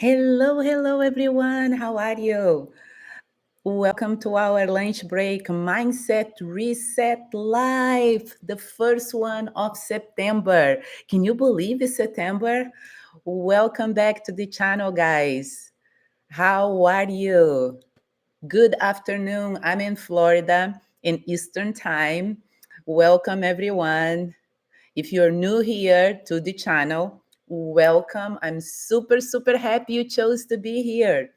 Hello, hello everyone. How are you? Welcome to our lunch break Mindset Reset Live, the first one of September. Can you believe it's September? Welcome back to the channel, guys. How are you? Good afternoon. I'm in Florida in Eastern Time. Welcome, everyone. If you're new here to the channel, welcome. I'm super, super happy you chose to be here.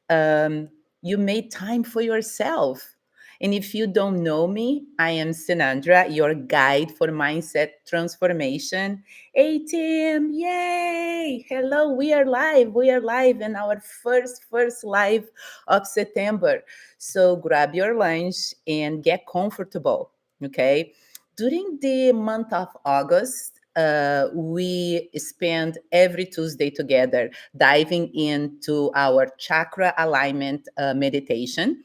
um, you made time for yourself. And if you don't know me, I am Sinandra, your guide for mindset transformation. Hey, Tim, yay! Hello, we are live. We are live in our first live of September. So grab your lunch and get comfortable, okay? During the month of August, we spend every Tuesday together diving into our chakra alignment meditation.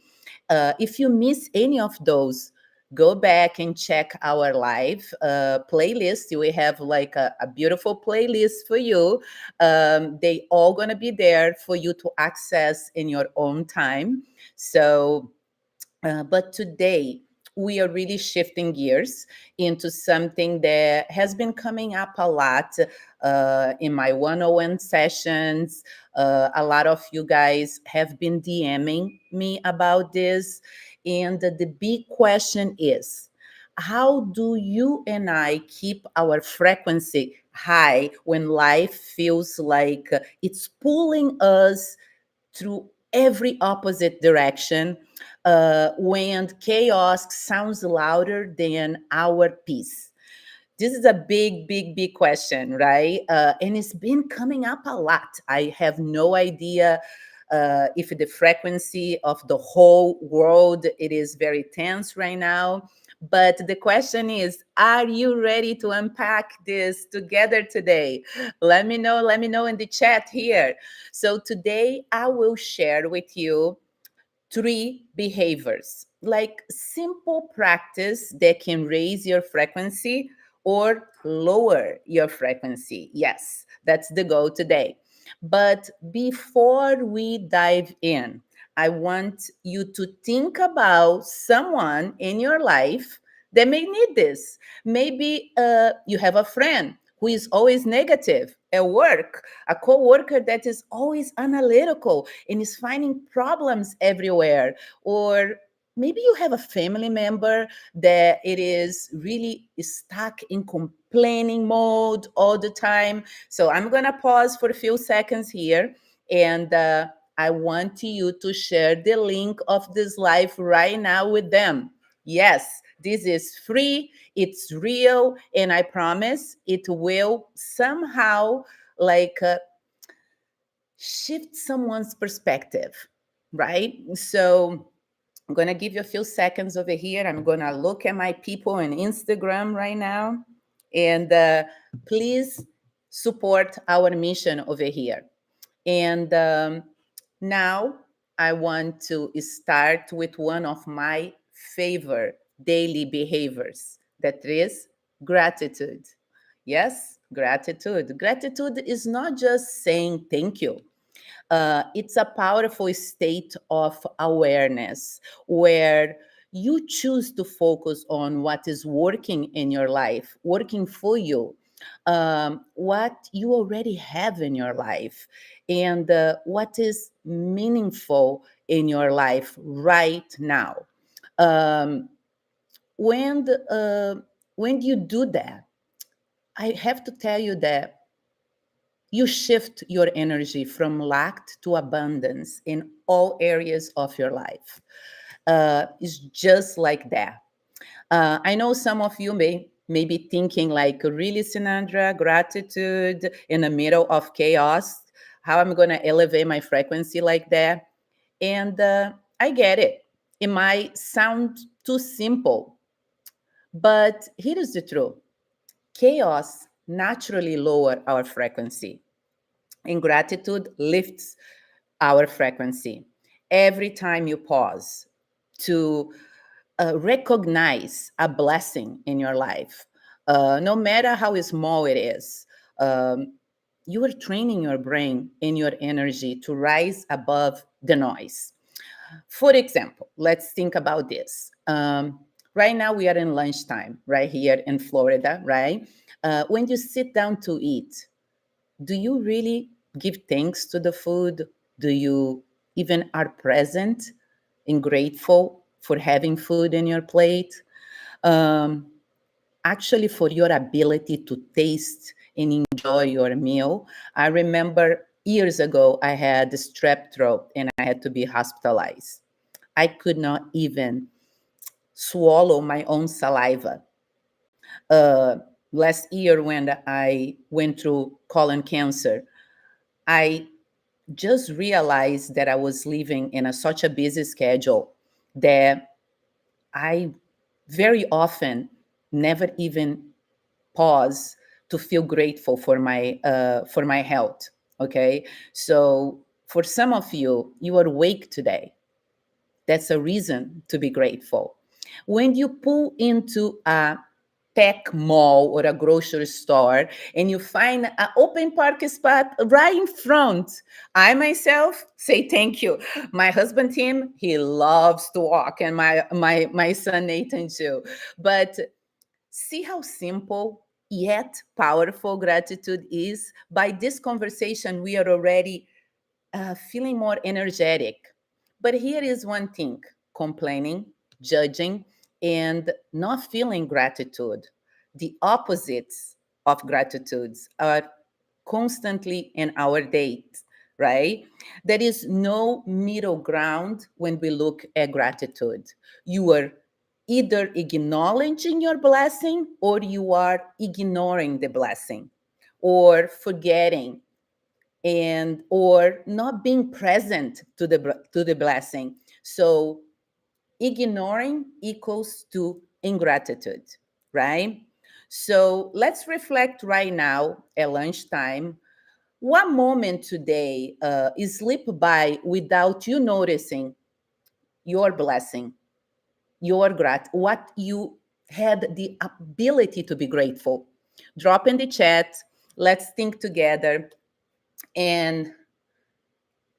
If you miss any of those, go back and check our live playlist. We have like a beautiful playlist for you. They all gonna be there for you to access in your own time. So but today, we are really shifting gears into something that has been coming up a lot in my 101 sessions. A lot of you guys have been DMing me about this. And the big question is, how do you and I keep our frequency high when life feels like it's pulling us through every opposite direction, when chaos sounds louder than our peace? This is a big question, right? And it's been coming up a lot. I have no idea if the frequency of the whole world it is very tense right now. But the question is, are you ready to unpack this together today? Let me know in the chat here. So today I will share with you three behaviors, like simple practice that can raise your frequency or lower your frequency. Yes, that's the goal today. But before we dive in, I want you to think about someone in your life that may need this. Maybe you have a friend who is always negative at work, a coworker that is always analytical and is finding problems everywhere, or maybe you have a family member that it is really stuck in complaining mode all the time. So I'm going to pause for a few seconds here, and I want you to share the link of this live right now with them. Yes, this is free, it's real, and I promise it will somehow like shift someone's perspective, right? So I'm going to give you a few seconds over here. I'm going to look at my people on Instagram right now. And please support our mission over here. And now I want to start with one of my favorite daily behaviors, that is gratitude. Yes, gratitude. Gratitude is not just saying thank you. It's a powerful state of awareness where you choose to focus on what is working in your life, working for you, what you already have in your life, and what is meaningful in your life right now. Um, when when you do that, I have to tell you that you shift your energy from lack to abundance in all areas of your life. It's just like that. I know some of you may be thinking like, really, Sinandra, gratitude in the middle of chaos. How am I going to elevate my frequency like that? And I get it. It might sound too simple, but here is the truth. Chaos naturally lower our frequency, and gratitude lifts our frequency. Every time you pause to recognize a blessing in your life, no matter how small it is, um, you are training your brain and your energy to rise above the noise. For example, let's think about this. Right now, we are in lunchtime, right here in Florida, right? When you sit down to eat, do you really give thanks to the food? Do you even are present and grateful for having food in your plate? Um, Actually, for your ability to taste and enjoy your meal. I remember years ago, I had strep throat and I had to be hospitalized. I could not even swallow my own saliva. Uh, Last year, when I went through colon cancer, I just realized that I was living in such a busy schedule that I very often never even pause to feel grateful for my health. Okay, so for some of you, you are awake today. That's a reason to be grateful. When you pull into a tech mall or a grocery store and you find an open parking spot right in front, I myself say thank you. My husband Tim, he loves to walk, and my son Nathan too. But see how simple yet powerful gratitude is. By this conversation, we are already feeling more energetic. But here is one thing: complaining, judging, and not feeling gratitude. The opposites of gratitudes are constantly in our date, right? There is no middle ground when we look at gratitude. You are either acknowledging your blessing or you are ignoring the blessing or forgetting and or not being present to the blessing. So ignoring equals to ingratitude, right? So let's reflect right now at lunchtime. What moment today is slipped by without you noticing your blessing, what you had the ability to be grateful? Drop in the chat. Let's think together. And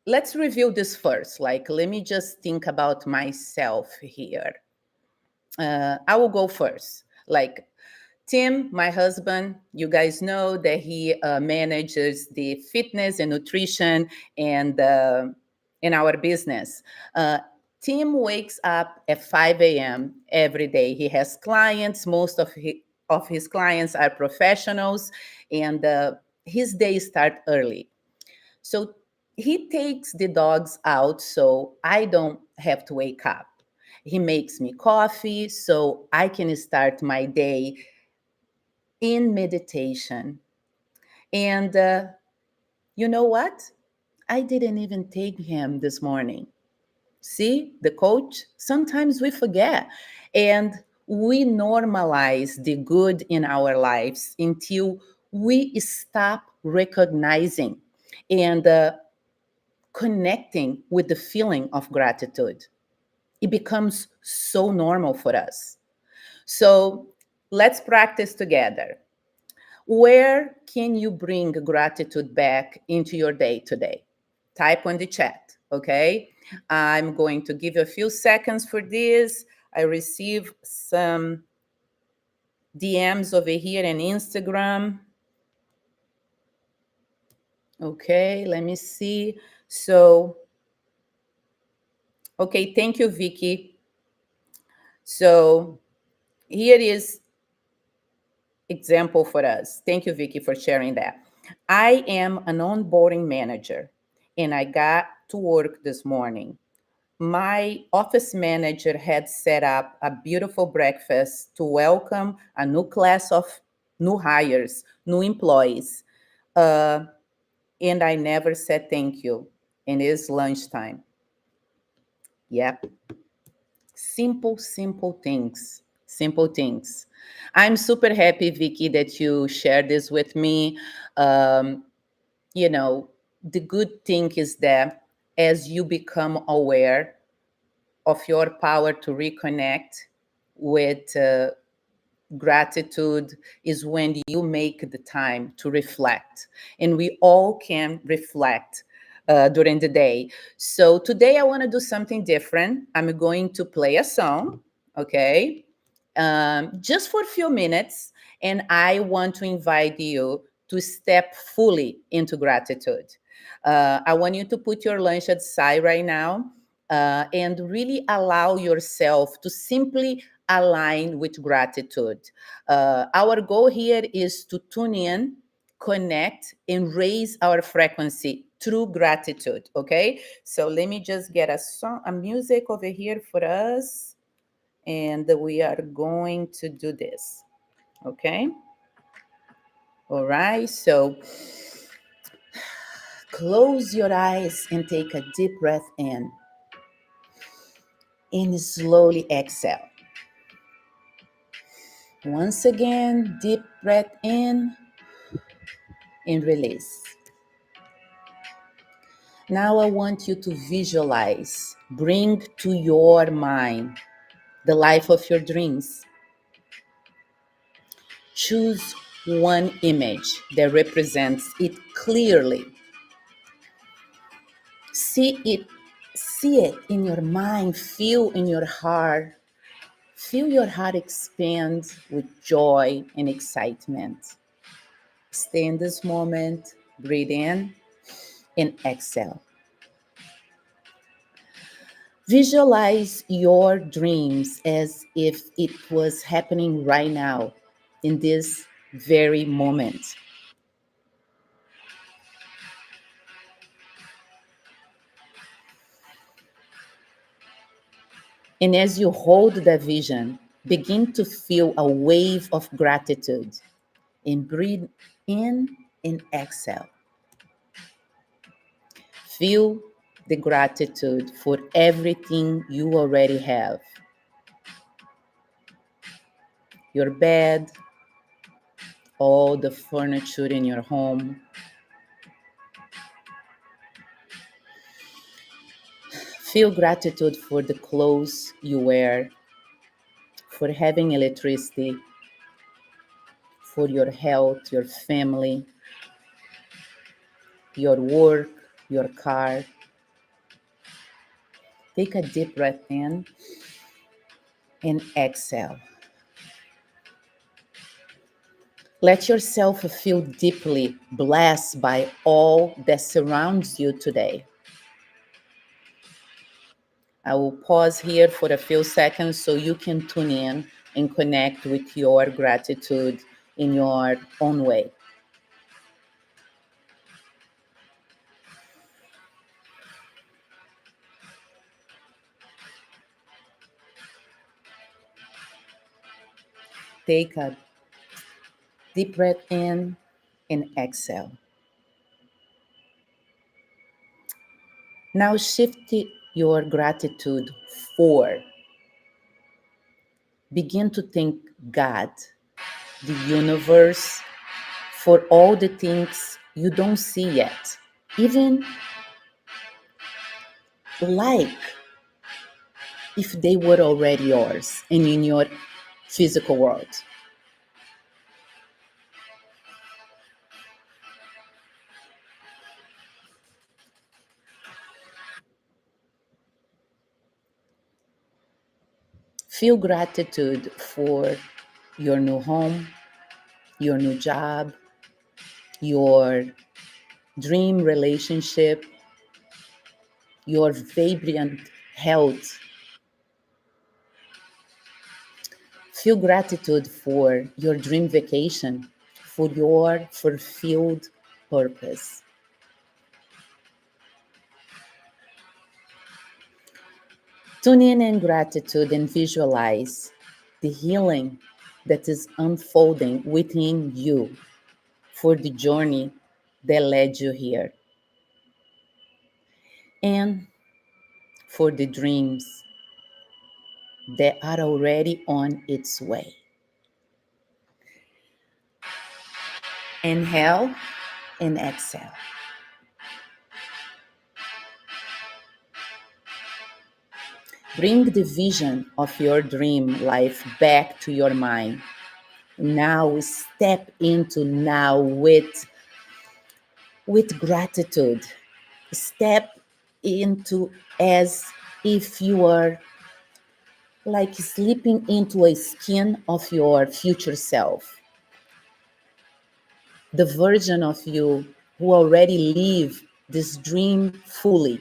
let's review this first. Like, let me just think about myself here. I will go first. Like, Tim, my husband, you guys know that he manages the fitness and nutrition and in our business. Uh, Tim wakes up at 5 a.m. every day. He has clients. Most of his clients are professionals, and his day start early. So he takes the dogs out so I don't have to wake up. He makes me coffee so I can start my day in meditation. And you know what? I didn't even take him this morning. See, the coach, sometimes we forget. And we normalize the good in our lives until we stop recognizing and connecting with the feeling of gratitude. It becomes so normal for us. So let's practice together. Where can you bring gratitude back into your day today? Type on the chat, okay? I'm going to give you a few seconds for this. I receive some DMs over here in Instagram. Okay, let me see. So, okay, thank you, Vicky. So, here is example for us. Thank you, Vicky, for sharing that. I am an onboarding manager and I got to work this morning. My office manager had set up a beautiful breakfast to welcome a new class of new hires, new employees. Uh, and I never said thank you. And it's lunchtime. Yep. Simple, simple things. Simple things. I'm super happy, Vicky, that you shared this with me. Um, you know, the good thing is that as you become aware of your power to reconnect with gratitude is when you make the time to reflect, and we all can reflect during the day. So today I want to do something different. I'm going to play a song, okay, just for a few minutes, and I want to invite you to step fully into gratitude. I want you to put your lunch aside right now, and really allow yourself to simply align with gratitude. Our goal here is to tune in, connect, and raise our frequency through gratitude. Okay, so let me just get a song, a music over here for us, and we are going to do this. Okay, all right. So close your eyes and take a deep breath in, and slowly exhale. Once again, deep breath in and release. Now I want you to visualize, bring to your mind the life of your dreams. Choose one image that represents it clearly. See it, see it in your mind, feel in your heart. Feel your heart expand with joy and excitement. Stay in this moment, breathe in and exhale. Visualize your dreams as if it was happening right now, in this very moment. And as you hold the vision, begin to feel a wave of gratitude and breathe in and exhale. Feel the gratitude for everything you already have: your bed, all the furniture in your home. Feel gratitude for the clothes you wear, for having electricity, for your health, your family, your work, your car. Take a deep breath in and exhale. Let yourself feel deeply blessed by all that surrounds you today. I will pause here for a few seconds so you can tune in and connect with your gratitude in your own way. Take a deep breath in and exhale. Now shift your gratitude for. Begin to thank God, the universe, for all the things you don't see yet. Even like if they were already yours and in your physical world. Feel gratitude for your new home, your new job, your dream relationship, your vibrant health. Feel gratitude for your dream vacation, for your fulfilled purpose. Tune in gratitude and visualize the healing that is unfolding within you for the journey that led you here and for the dreams that are already on its way. Inhale and exhale. Bring the vision of your dream life back to your mind Now step into now with gratitude. Step into as if you are like slipping into a skin of your future self, the version of you who already live this dream fully.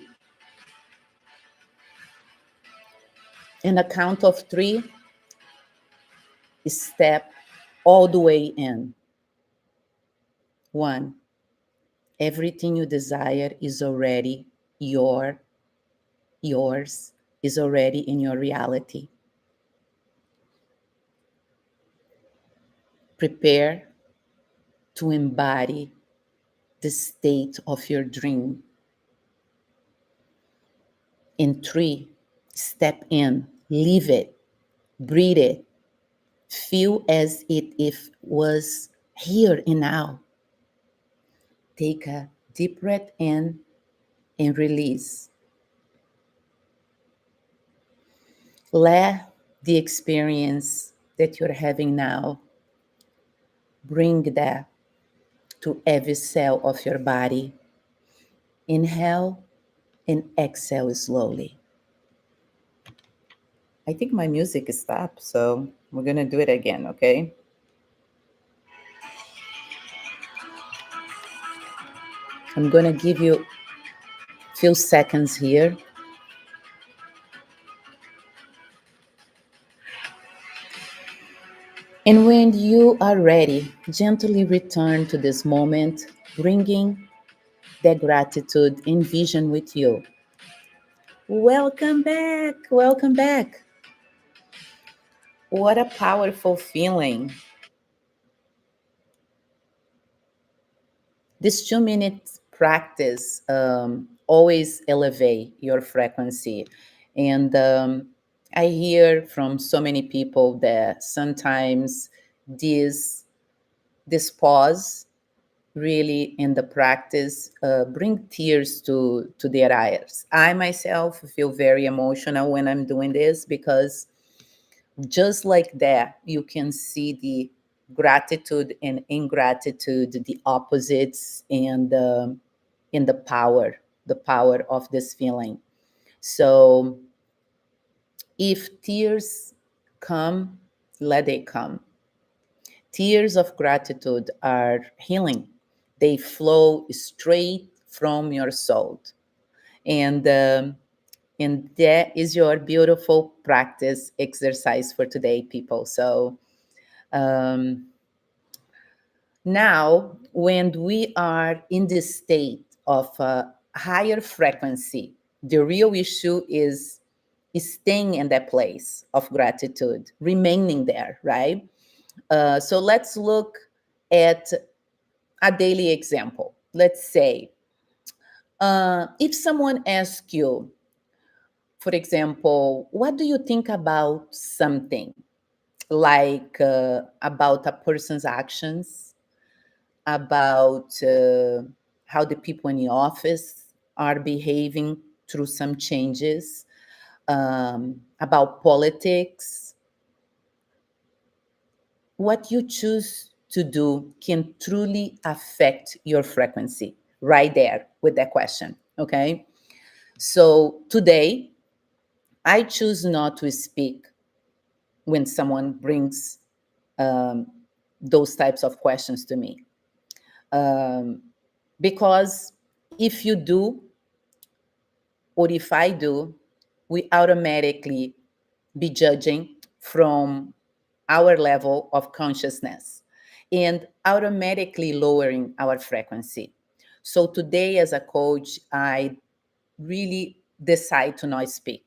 In a count of three, step all the way in. One, everything you desire is already your yours, is already in your reality. Prepare to embody the state of your dream. In three, step in, live it, breathe it, feel as it if was here and now. Take a deep breath in and release. Let the experience that you're having now bring that to every cell of your body. Inhale and exhale slowly. I think my music stopped, so we're gonna do it again, okay? I'm gonna give you a few seconds here. And when you are ready, gently return to this moment, bringing that gratitude and vision with you. Welcome back. Welcome back. What a powerful feeling. This 2 minute practice always elevate your frequency. And I hear from so many people that sometimes this pause really in the practice bring tears to their eyes. I myself feel very emotional when I'm doing this because just like that you can see the gratitude and ingratitude, the opposites, and in the power of this feeling. So if tears come, let it come. Tears of gratitude are healing. They flow straight from your soul. And that is your beautiful practice exercise for today, people. So um, now, when we are in this state of higher frequency, the real issue is staying in that place of gratitude, remaining there, right? So let's look at a daily example. Let's say if someone asks you, for example, what do you think about something, like about a person's actions, about how the people in the office are behaving through some changes, about politics. What you choose to do can truly affect your frequency right there with that question. Okay. So today, I choose not to speak when someone brings um, those types of questions to me. Um, because if you do, or if I do, we automatically be judging from our level of consciousness and automatically lowering our frequency. So today, as a coach, I really decide to not speak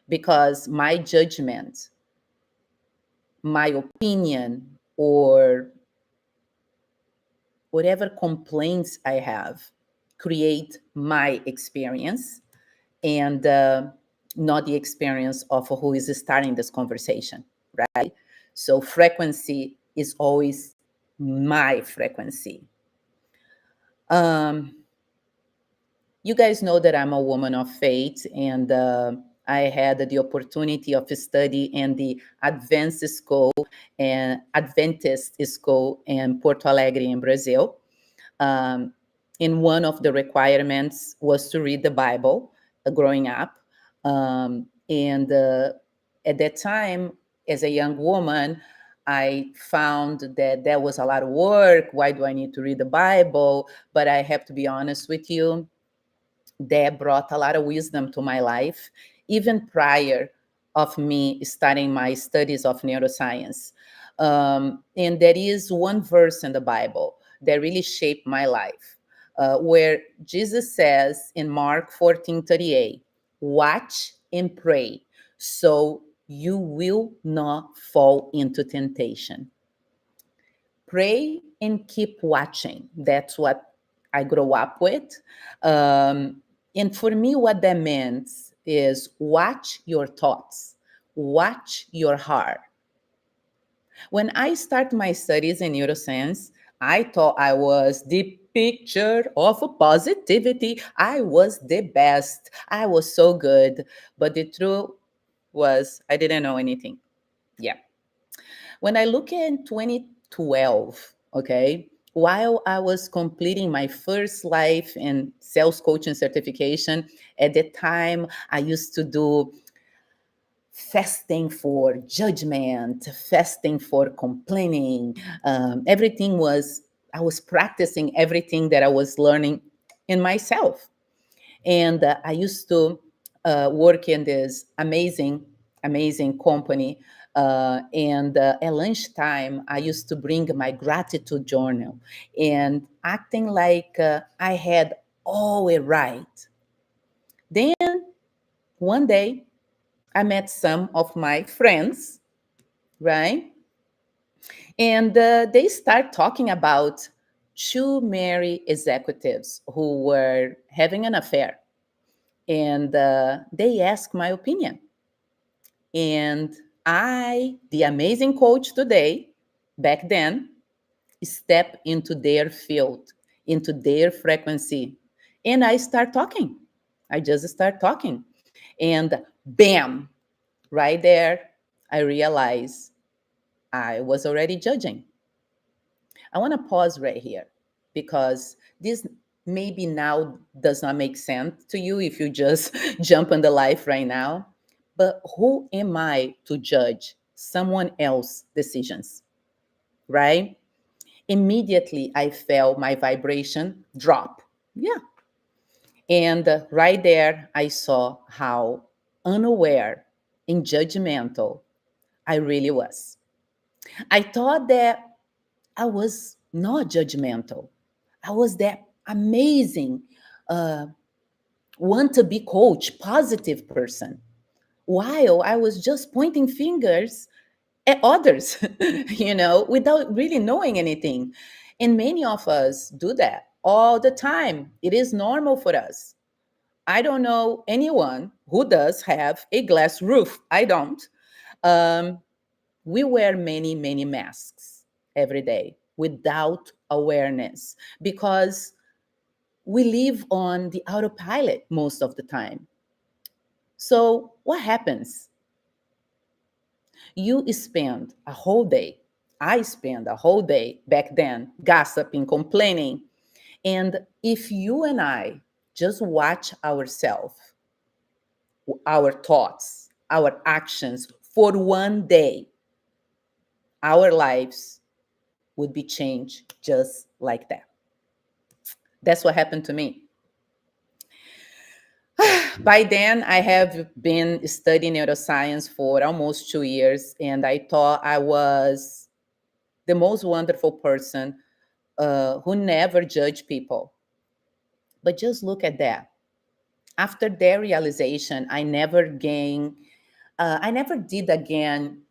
because my judgment, my opinion, or whatever complaints I have create my experience and not the experience of who is starting this conversation, right? So frequency is always my frequency. Um, you guys know that I'm a woman of faith, and I had the opportunity of study in the advanced school and Adventist school in Porto Alegre in Brazil. Um, and one of the requirements was to read the Bible growing up. And At that time, as a young woman, I found that there was a lot of work. Why do I need to read the Bible? But I have to be honest with you, that brought a lot of wisdom to my life, even prior of me starting my studies of neuroscience. And there is one verse in the Bible that really shaped my life, where Jesus says in Mark 14:38, watch and pray so you will not fall into temptation. Pray and keep watching. That's what I grew up with. And for me, what that means is watch your thoughts, watch your heart. When I started my studies in neuroscience, I thought I was the picture of positivity. I was the best. I was so good. But the truth was, I didn't know anything. Yeah. When I look in 2012, okay, while I was completing my first life and sales coaching certification, at the time I used to do fasting for judgment, fasting for complaining. Everything was, I was practicing everything that I was learning in myself. And I used to work in this amazing company. And at lunchtime, I used to bring my gratitude journal and acting like I had all it right. Then one day, I met some of my friends, right? And they start talking about two married executives who were having an affair. And they asked my opinion. And I, the amazing coach today, back then, step into their field, into their frequency. And I start talking. I just start talking. And bam, right there, I realize I was already judging. I want to pause right here because this maybe now does not make sense to you if you just jump on the life right now. But who am I to judge someone else's decisions, right? Immediately, I felt my vibration drop. Yeah. And right there, I saw how unaware and judgmental I really was. I thought that I was not judgmental. I was that amazing, uh, want to be coach, positive person, while I was just pointing fingers at others, without really knowing anything. And many of us do that all the time. It is normal for us. I don't know anyone who does have a glass roof. I don't. Um, we wear many masks every day without awareness because we live on the autopilot most of the time. So what happens? You spend a whole day, I spend a whole day back then gossiping, complaining. And if you and I just watch ourselves, our thoughts, our actions for one day, our lives would be changed just like that. That's what happened to me. By then, I have been studying neuroscience for almost 2 years, and I thought I was the most wonderful person who never judged people. But just look at that. After that realization, I never did again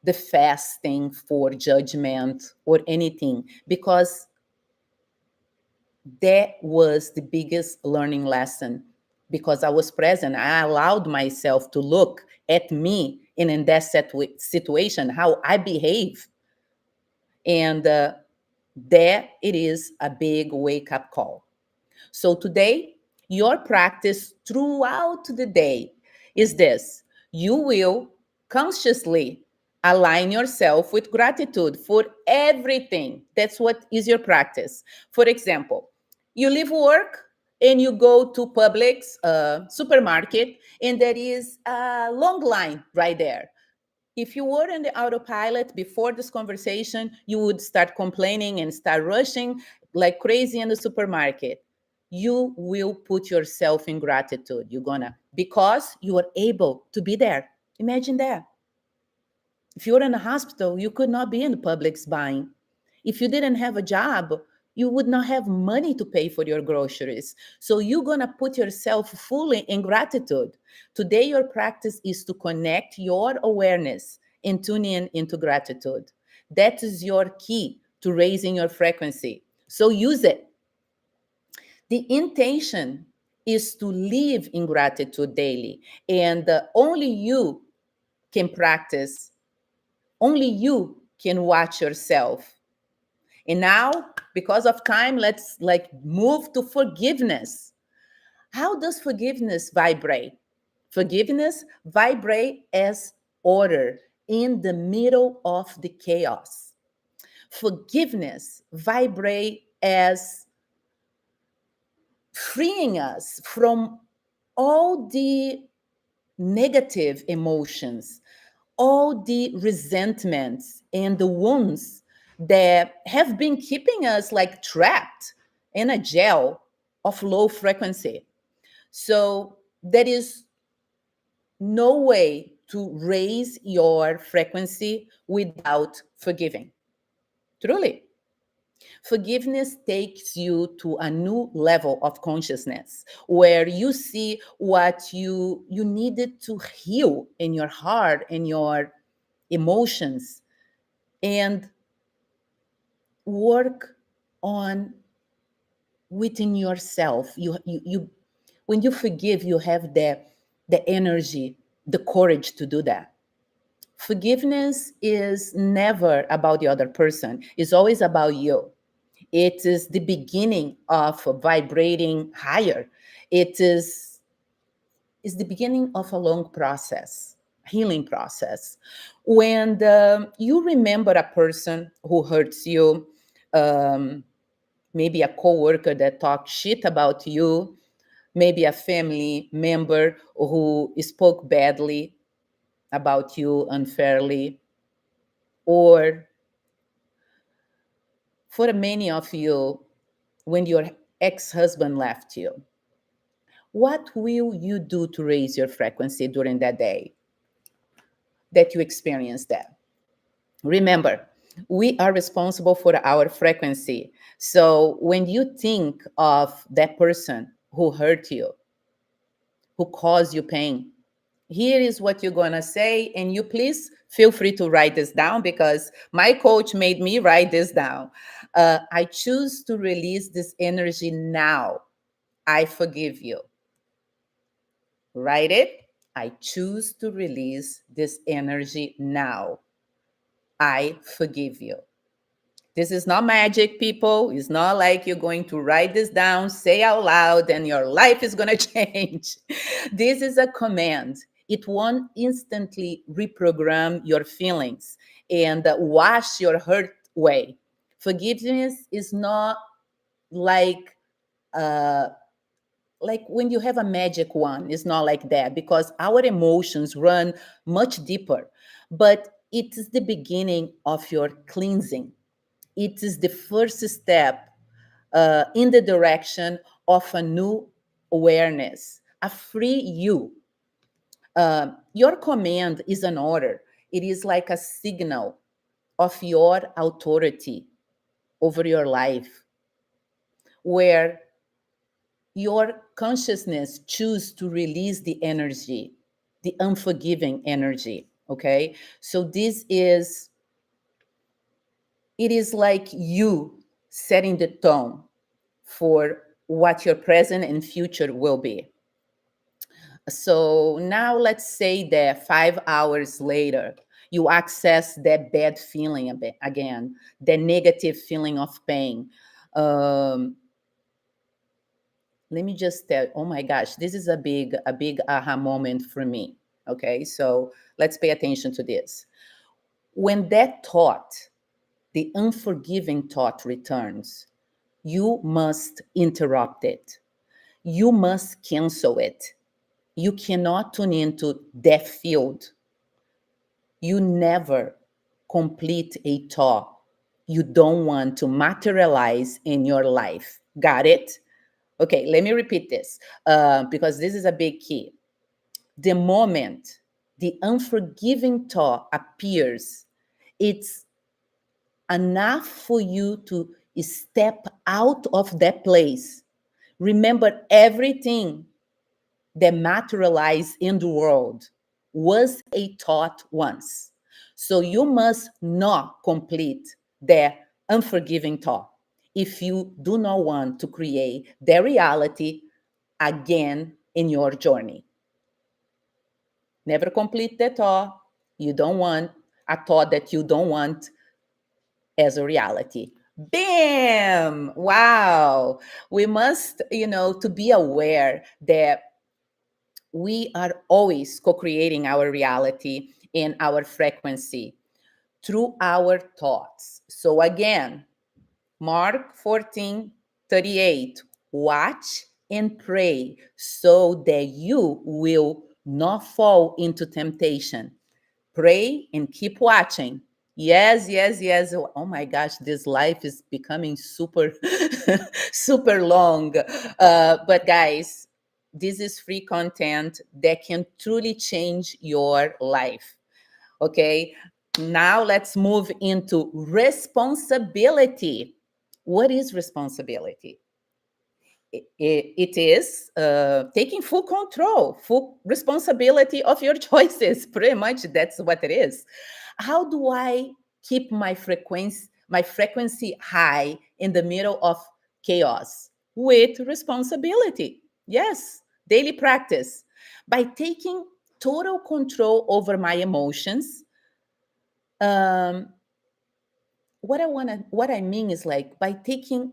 the fasting for judgment or anything because that was the biggest learning lesson because I was present. I allowed myself to look at me and in that situation, how I behave. And that it is a big wake up call. So today, your practice throughout the day is this: you will consciously align yourself with gratitude for everything. That's what is your practice. For example, you leave work and you go to Publix supermarket, and there is a long line right there. If you were in the autopilot before this conversation, you would start complaining and start rushing like crazy in the supermarket. You will put yourself in gratitude. You're gonna, because you are able to be there. Imagine that. If you were in a hospital, you could not be in the Publix buying. If you didn't have a job, you would not have money to pay for your groceries. So you're going to put yourself fully in gratitude. Today, your practice is to connect your awareness and tune in into gratitude. That is your key to raising your frequency. So use it. The intention is to live in gratitude daily. And only you can practice, only you can watch yourself. And now, because of time, let's like move to forgiveness. How does forgiveness vibrate? Forgiveness vibrate as order in the middle of the chaos. Forgiveness vibrate as freeing us from all the negative emotions, all the resentments and the wounds that have been keeping us like trapped in a jail of low frequency. So there is no way to raise your frequency without forgiving. Truly. Forgiveness takes you to a new level of consciousness where you see what you needed to heal in your heart and your emotions, and work on within yourself. You when you forgive, you have the energy, the courage to do that. Forgiveness is never about the other person. It's always about you. It is the beginning of vibrating higher. It is the beginning of a long process, healing process. When you remember a person who hurts you, um, maybe a coworker that talked shit about you, maybe a family member who spoke badly about you unfairly, or for many of you, when your ex-husband left you, what will you do to raise your frequency during that day that you experienced that? Remember, we are responsible for our frequency. So when you think of that person who hurt you, who caused you pain, here is what you're going to say. And you please feel free to write this down because my coach made me write this down. I choose to release this energy now. I forgive you. Write it. I choose to release this energy now. I forgive you. This is not magic, people. It's not like you're going to write this down, say out loud, and your life is going to change. This is a command. It won't instantly reprogram your feelings and wash your hurt away. Forgiveness is not like uh, like when you have a magic wand. It's not like that because our emotions run much deeper. But it is the beginning of your cleansing. It is the first step in the direction of a new awareness, a free you. Your command is an order. It is like a signal of your authority over your life, where your consciousness choose to release the energy, the unforgiving energy. Okay, so this is, it is like you setting the tone for what your present and future will be. So now let's say that 5 hours later, you access that bad feeling again, the negative feeling of pain. Um, Let me just tell, oh my gosh, this is a big aha moment for me. Okay, so let's pay attention to this. When that thought, the unforgiving thought returns, you must interrupt it. You must cancel it. You cannot tune into that field. You never complete a thought you don't want to materialize in your life. Got it? Okay, let me repeat this because this is a big key. The moment the unforgiving thought appears, it's enough for you to step out of that place. Remember, everything that materialized in the world was a thought once. So you must not complete the unforgiving thought if you do not want to create the reality again in your journey. Never complete the thought you don't want, a thought that you don't want as a reality. Bam! Wow. We must, to be aware that we are always co-creating our reality and our frequency through our thoughts. So again, Mark 14:38. Watch and pray so that you will not fall into temptation. Pray and keep watching. Yes, yes, yes. Oh my gosh, this life is becoming super, super long. But guys, this is free content that can truly change your life. Okay, now let's move into responsibility. What is responsibility? It is taking full control, full responsibility of your choices. Pretty much that's what it is. How do I keep my frequency high in the middle of chaos? With responsibility. Yes, daily practice. By taking total control over my emotions. Um, what I mean is, like, by taking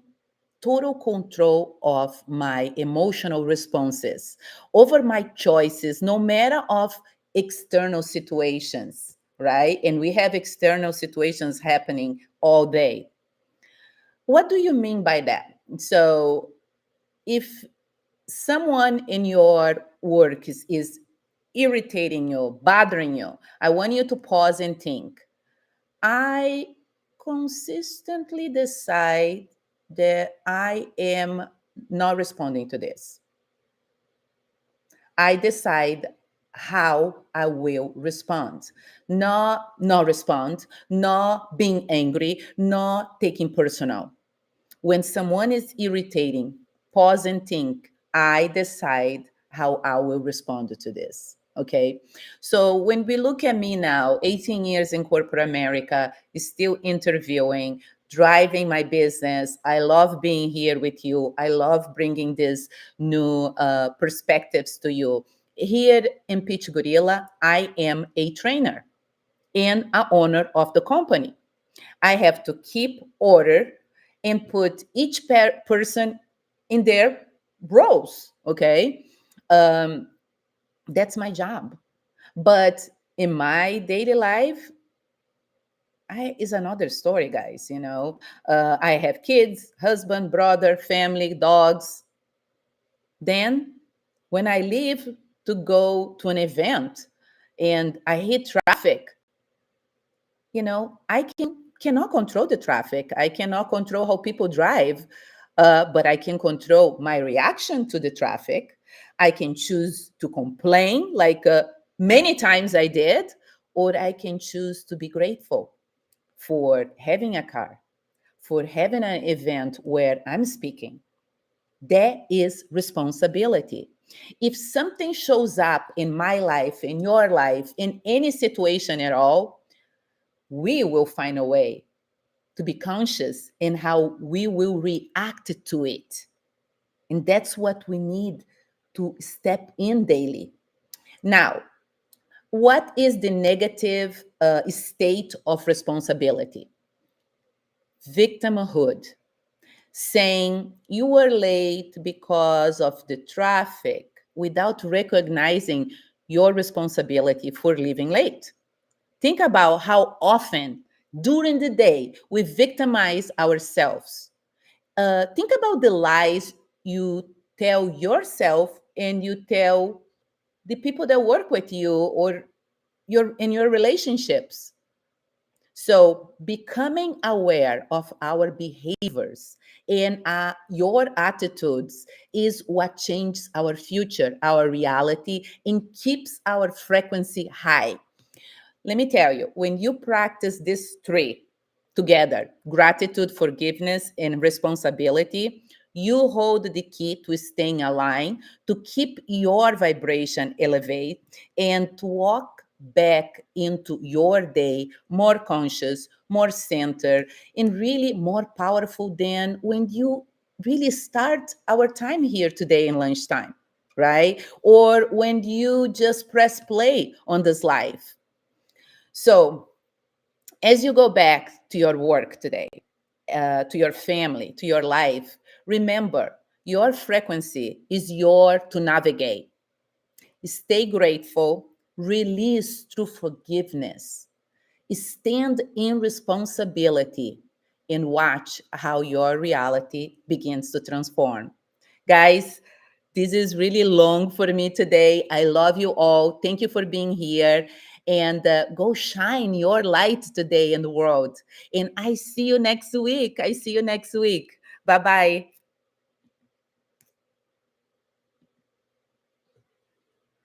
total control of my emotional responses over my choices, no matter of external situations, right? And we have external situations happening all day. What do you mean by that? So if someone in your work is irritating you, bothering you, I want you to pause and think. I consistently decide that I am not responding to this. I decide how I will respond. Not respond, not being angry, not taking personal. When someone is irritating, pause and think. I decide how I will respond to this. Okay. So when we look at me now, 18 years in corporate America, still interviewing, driving my business. I love being here with you. I love bringing these new perspectives to you. Here in Pitch Gorilla, I am a trainer and a owner of the company. I have to keep order and put each person in their roles. Okay. Um, that's my job. But in my daily life, is another story, guys. I have kids, husband, brother, family, dogs. Then, when I leave to go to an event and I hit traffic, I cannot control the traffic. I cannot control how people drive, but I can control my reaction to the traffic. I can choose to complain, like many times I did, or I can choose to be grateful for having a car, for having an event where I'm speaking. That is responsibility. If something shows up in my life, in your life, in any situation at all, we will find a way to be conscious in how we will react to it. And that's what we need to step in daily. Now, what is the negative state of responsibility? Victimhood. saying you were late because of the traffic without recognizing your responsibility for leaving late. Think about how often during the day we victimize ourselves. Think about the lies you tell yourself and you tell the people that work with you or your relationships. So, becoming aware of our behaviors and your attitudes is what changes our future, our reality, and keeps our frequency high. Let me tell you, when you practice these three together, gratitude, forgiveness, and responsibility, you hold the key to staying aligned, to keep your vibration elevate, and to walk back into your day more conscious, more centered, and really more powerful than when you really start our time here today in lunchtime, right? Or when you just press play on this live. So, as you go back to your work today, to your family, to your life, remember your frequency is your to navigate. Stay grateful, release through forgiveness, stand in responsibility, and watch how your reality begins to transform. Guys, this is really long for me today. I love you all. Thank you for being here. And go shine your light today in the world. And I see you next week. I see you next week. Bye bye.